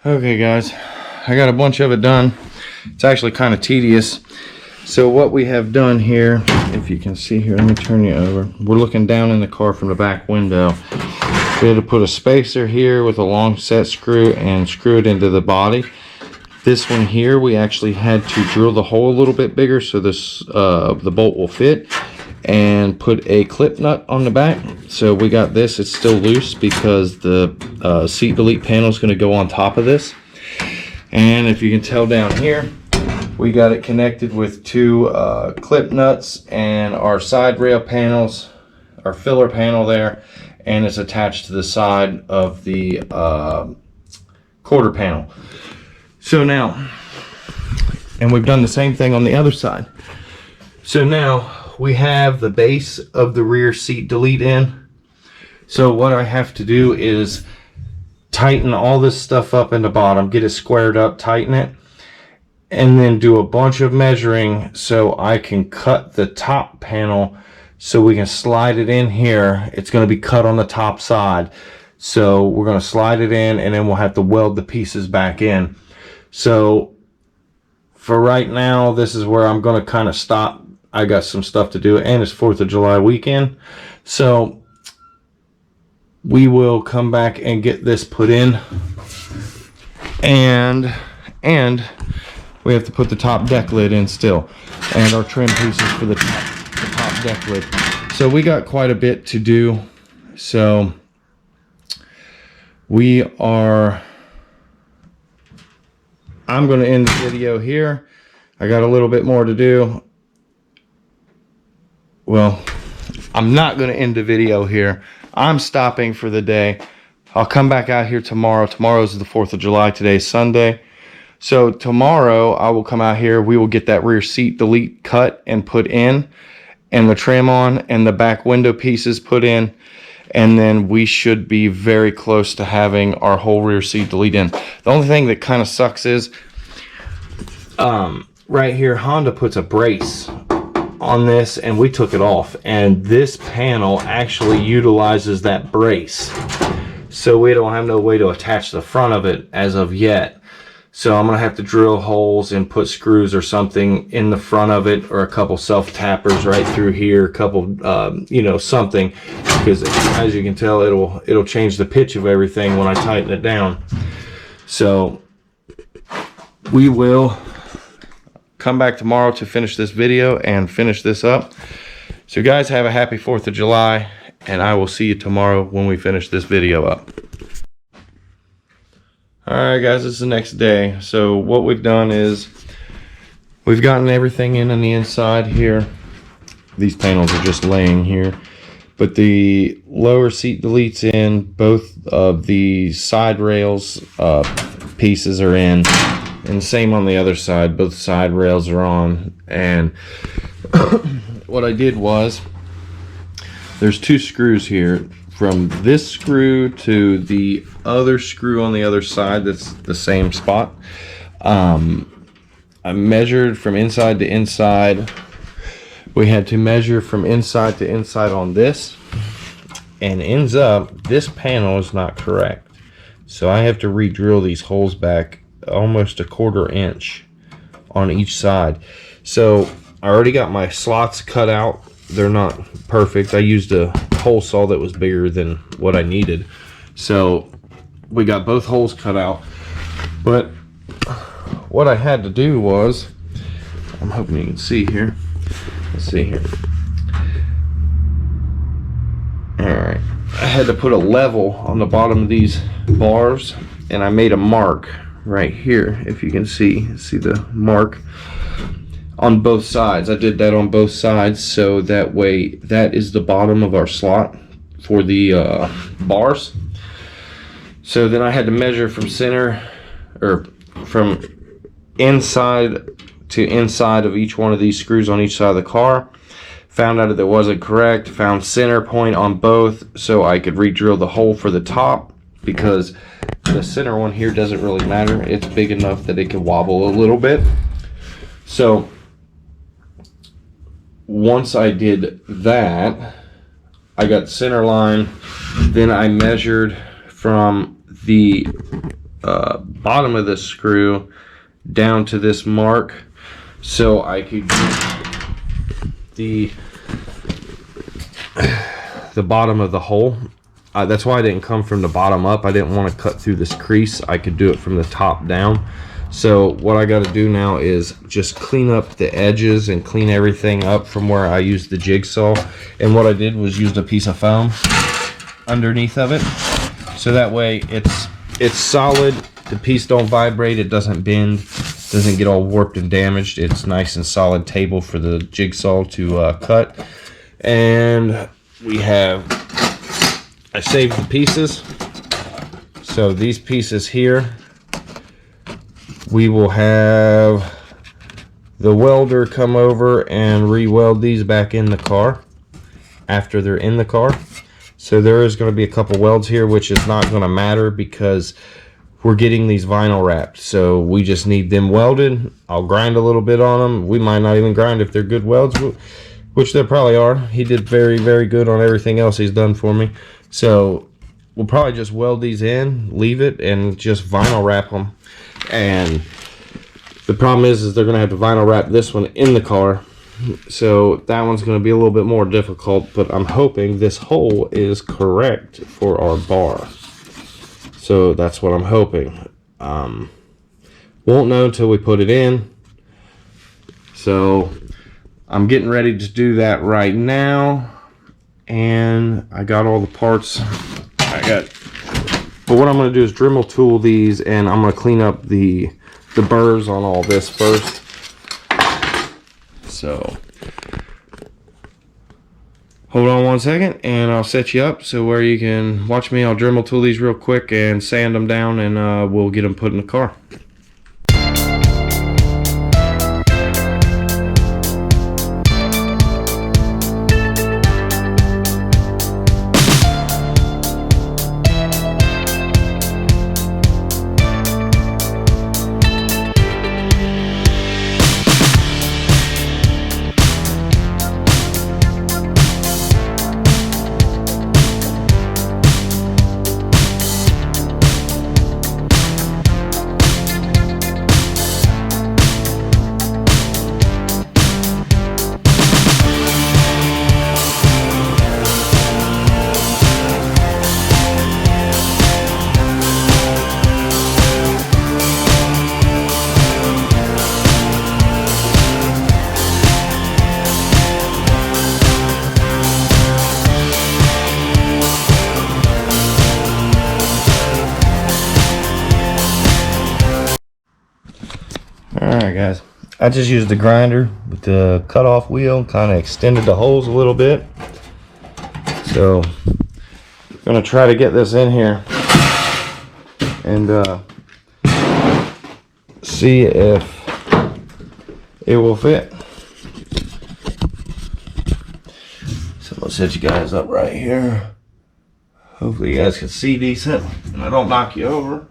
Okay guys, I got a bunch of it done. It's actually kind of tedious. So what we have done here, if you can see here, let me turn you over. We're looking down in the car from the back window. We had to put a spacer here with a long set screw and screw it into the body. This one here, we actually had to drill the hole a little bit bigger so this the bolt will fit, and put a clip nut on the back. So we got this, it's still loose because the seat delete panel is going to go on top of this. And if you can tell down here, we got it connected with two clip nuts and our side rail panels, our filler panel there, and it's attached to the side of the quarter panel. So now, and we've done the same thing on the other side. So now we have the base of the rear seat delete in. So what I have to do is tighten all this stuff up in the bottom, get it squared up, tighten it, and then do a bunch of measuring so I can cut the top panel so we can slide it in here. It's going to be cut on the top side. So we're going to slide it in and then we'll have to weld the pieces back in. So for right now, this is where I'm going to kind of stop. I got some stuff to do, and it's 4th of July weekend, so we will come back and get this put in, and we have to put the top deck lid in still, and our trim pieces for the top deck lid. So we got quite a bit to do. So I'm going to end the video here. I got a little bit more to do. Well, I'm not going to end the video here. I'm stopping for the day. I'll come back out here tomorrow. Tomorrow's the 4th of July. Today's Sunday. So tomorrow I will come out here. We will get that rear seat delete cut and put in, and the trim on, and the back window pieces put in. And then we should be very close to having our whole rear seat delete in. The only thing that kind of sucks is right here, Honda puts a brace on this, and we took it off, and this panel actually utilizes that brace, so we don't have no way to attach the front of it as of yet. So I'm gonna have to drill holes and put screws or something in the front of it, or a couple self tappers right through here, a couple you know, something, because as you can tell, it'll change the pitch of everything when I tighten it down. So we will come back tomorrow to finish this video and finish this up. So guys, have a happy 4th of July, and I will see you tomorrow when we finish this video up. Alright guys, it's the next day. So what we've done is we've gotten everything in on the inside here. These panels are just laying here, but the lower seat deletes in, both of the side rails pieces are in. And same on the other side, both side rails are on. And what I did was, there's two screws here, from this screw to the other screw on the other side that's the same spot. I measured from inside to inside. We had to measure from inside to inside on this, and ends up this panel is not correct. So I have to re-drill these holes back almost a 1/4 inch on each side. So I already got my slots cut out. They're not perfect. I used a hole saw that was bigger than what I needed. So we got both holes cut out. But what I had to do was, I'm hoping you can see here. Let's see here. Alright. I had to put a level on the bottom of these bars, and I made a mark right here. If you can see the mark on both sides. I did that on both sides, so that way that is the bottom of our slot for the bars. So then I had to measure from center, or from inside to inside of each one of these screws on each side of the car. Found out that it wasn't correct. Found center point on both so I could re-drill the hole for the top, because the center one here doesn't really matter. It's big enough that it can wobble a little bit. So once I did that, I got the center line. Then I measured from the bottom of this screw down to this mark so I could get the bottom of the hole. That's why I didn't come from the bottom up. I didn't want to cut through this crease. I could do it from the top down. So what I got to do now is just clean up the edges and clean everything up from where I used the jigsaw. And what I did was used a piece of foam underneath of it, so that way it's solid. The piece don't vibrate, it doesn't bend, doesn't get all warped and damaged. It's nice and solid table for the jigsaw to cut. And I saved the pieces. So these pieces here, we will have the welder come over and re-weld these back in the car after they're in the car. So there is going to be a couple welds here, which is not going to matter because we're getting these vinyl wrapped. So we just need them welded. I'll grind a little bit on them. We might not even grind if they're good welds, which they probably are. He did very, very good on everything else he's done for me. So we'll probably just weld these in, leave it, and just vinyl wrap them. And the problem is they're going to have to vinyl wrap this one in the car. So that one's going to be a little bit more difficult, but I'm hoping this hole is correct for our bar. So that's what I'm hoping. Won't know until we put it in. So I'm getting ready to do that right now. And I got all the parts but what I'm going to do is Dremel tool these, and I'm going to clean up the burrs on all this first. So hold on one second and I'll set you up so where you can watch me. I'll Dremel tool these real quick and sand them down, and we'll get them put in the car. Alright guys, I just used the grinder with the cutoff wheel, kind of extended the holes a little bit. So I'm going to try to get this in here and see if it will fit. So I'm going to set you guys up right here. Hopefully you guys can see decent and I don't knock you over.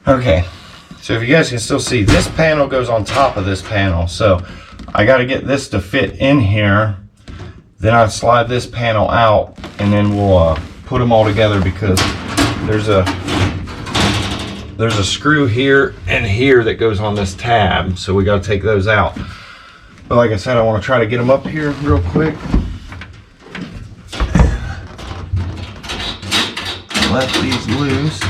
Okay, so if you guys can still see, this panel goes on top of this panel, so I got to get this to fit in here. Then I slide this panel out, and then we'll put them all together, because there's a screw here and here that goes on this tab, so we got to take those out. But like I said, I want to try to get them up here real quick. Let these loose.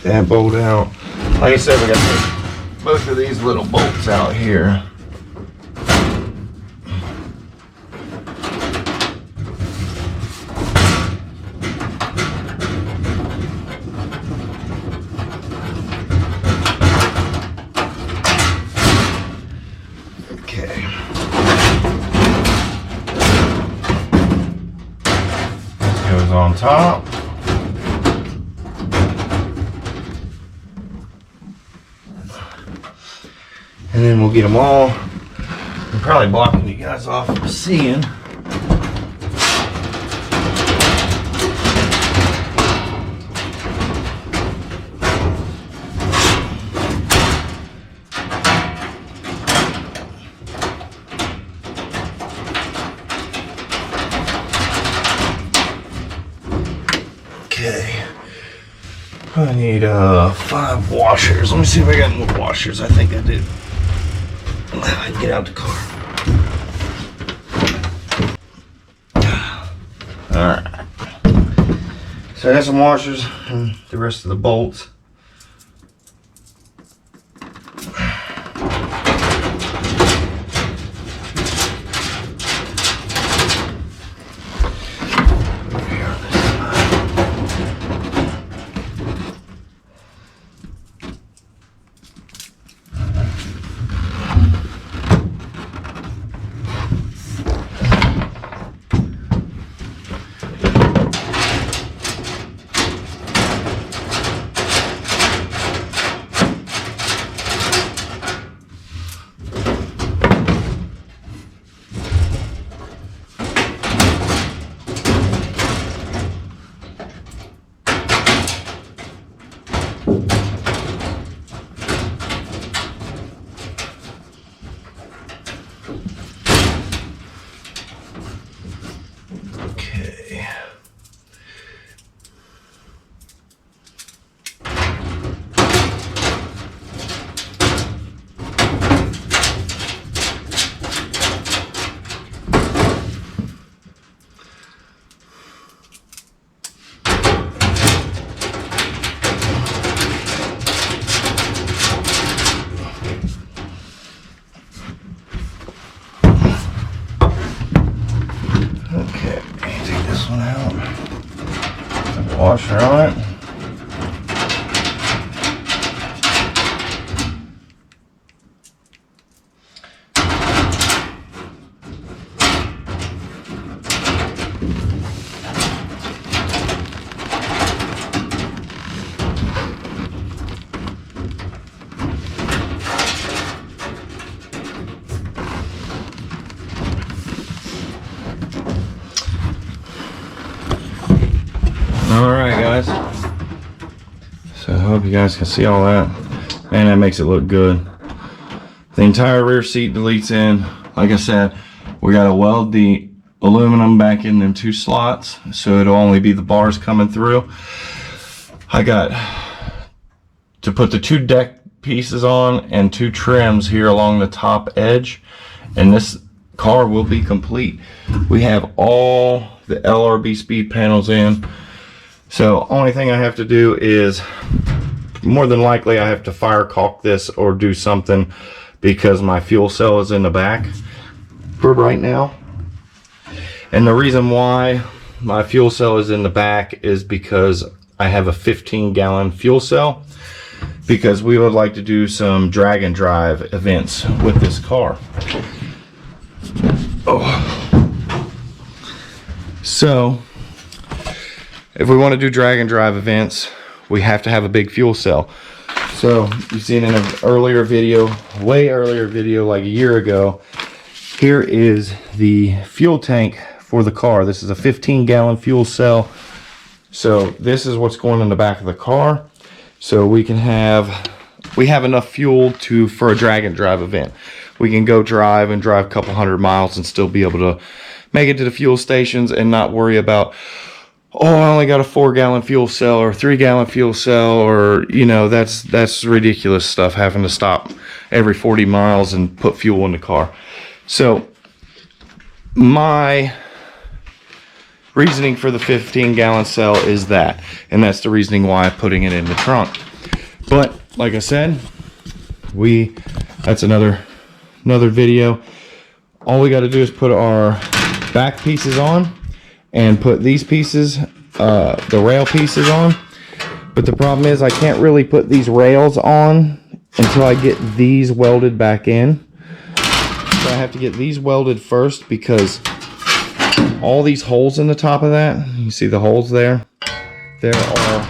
that bolt out. Like I said, we got both of these little bolts out here. Okay. Goes on top. And then we'll get them all. I'm probably blocking you guys off from seeing. Okay. I need 5 washers. Let me see if I got more washers. I think I do. I can get out the car. Alright. So I got some washers and the rest of the bolts. Washer on it. Alright guys, so I hope you guys can see all that. Man, that makes it look good. The entire rear seat deletes in. Like I said, we got to weld the aluminum back in them 2 slots, so it'll only be the bars coming through. I got to put the 2 deck pieces on and 2 trims here along the top edge, and this car will be complete. We have all the LRB Speed panels in. So only thing I have to do is, more than likely I have to fire caulk this or do something, because my fuel cell is in the back for right now. And the reason why my fuel cell is in the back is because I have a 15-gallon fuel cell, because we would like to do some drag and drive events with this car. Oh. So if we want to do drag and drive events, we have to have a big fuel cell. So you've seen in an earlier video, way earlier video, like a year ago, here is the fuel tank for the car. This is a 15-gallon fuel cell. So this is what's going in the back of the car. So we have enough fuel for a drag and drive event. We can go drive a couple 100 miles and still be able to make it to the fuel stations and not worry about, oh, I only got a 4-gallon fuel cell or a 3-gallon fuel cell, or, you know, that's ridiculous stuff, having to stop every 40 miles and put fuel in the car. So my reasoning for the 15-gallon cell is that, and that's the reasoning why I'm putting it in the trunk. But like I said, that's another video. All we got to do is put our back pieces on and put these pieces, the rail pieces on. But the problem is I can't really put these rails on until I get these welded back in. So I have to get these welded first, because all these holes in the top of that, you see the holes there? There are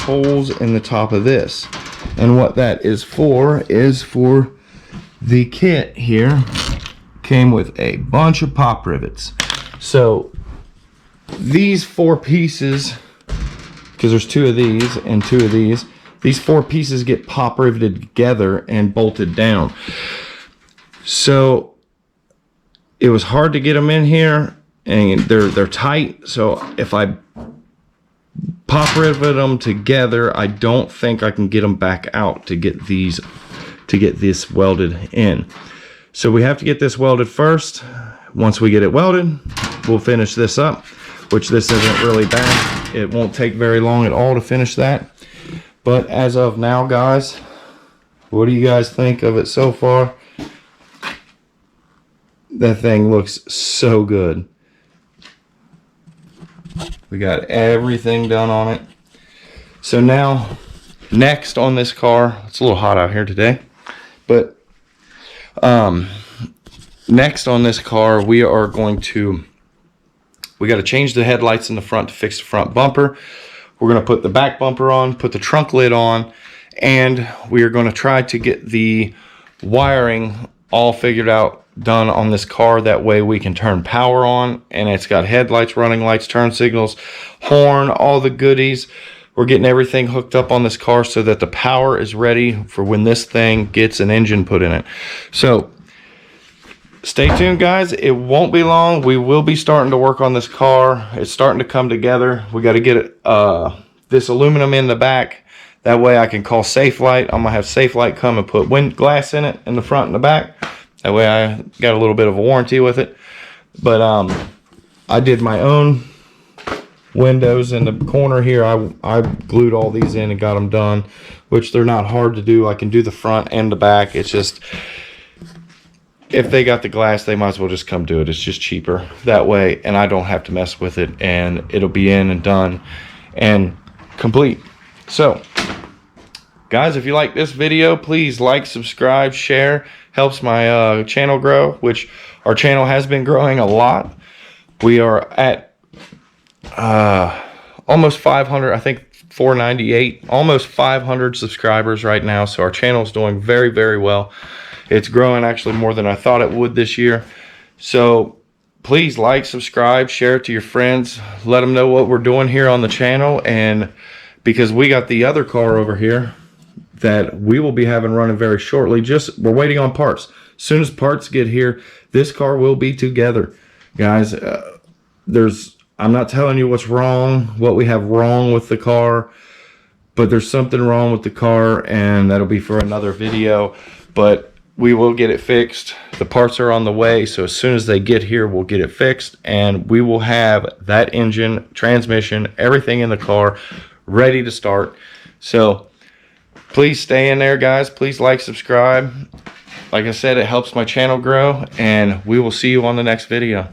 holes in the top of this. And what that is for the kit here came with a bunch of pop rivets. So these 4 pieces, because there's 2 of these and 2 of these 4 pieces get pop riveted together and bolted down. So it was hard to get them in here, and they're tight. So if I pop rivet them together, I don't think I can get them back out to get this welded in. So we have to get this welded first. Once we get it welded, we'll finish this up, which this isn't really bad. It won't take very long at all to finish that. But as of now, guys, what do you guys think of it so far? That thing looks so good. We got everything done on it. So now, next on this car, it's a little hot out here today, but next on this car, we got to change the headlights in the front to fix the front bumper. We're going to put the back bumper on, put the trunk lid on, and we are going to try to get the wiring all figured out, done on this car. That way we can turn power on, and it's got headlights, running lights, turn signals, horn, all the goodies. We're getting everything hooked up on this car so that the power is ready for when this thing gets an engine put in it. So stay tuned, guys. It won't be long. We will be starting to work on this car. It's starting to come together. We got to get it, this aluminum in the back. That way I can call Safelite. I'm gonna have Safelite come and put glass in it in the front and the back. That way I got a little bit of a warranty with it. But I did my own windows in the corner here. I glued all these in and got them done, which they're not hard to do. I can do the front and the back. It's just, if they got the glass, they might as well just come do it. It's just cheaper that way, and I don't have to mess with it, and it'll be in and done and complete. So guys, if you like this video, please like, subscribe, share. Helps my channel grow, which our channel has been growing a lot. We are at almost 500, I think 498, almost 500 subscribers right now. So our channel is doing very, very well. It's growing actually more than I thought it would this year. So please like, subscribe, share it to your friends. Let them know what we're doing here on the channel. And because we got the other car over here that we will be having running very shortly. We're waiting on parts. As soon as parts get here, this car will be together. Guys, I'm not telling you what's wrong, what we have wrong with the car, but there's something wrong with the car, and that'll be for another video. But we will get it fixed. The parts are on the way, so as soon as they get here, we'll get it fixed, and we will have that engine, transmission, everything in the car ready to start. So please stay in there, guys. Please like, subscribe. Like I said, it helps my channel grow, and we will see you on the next video.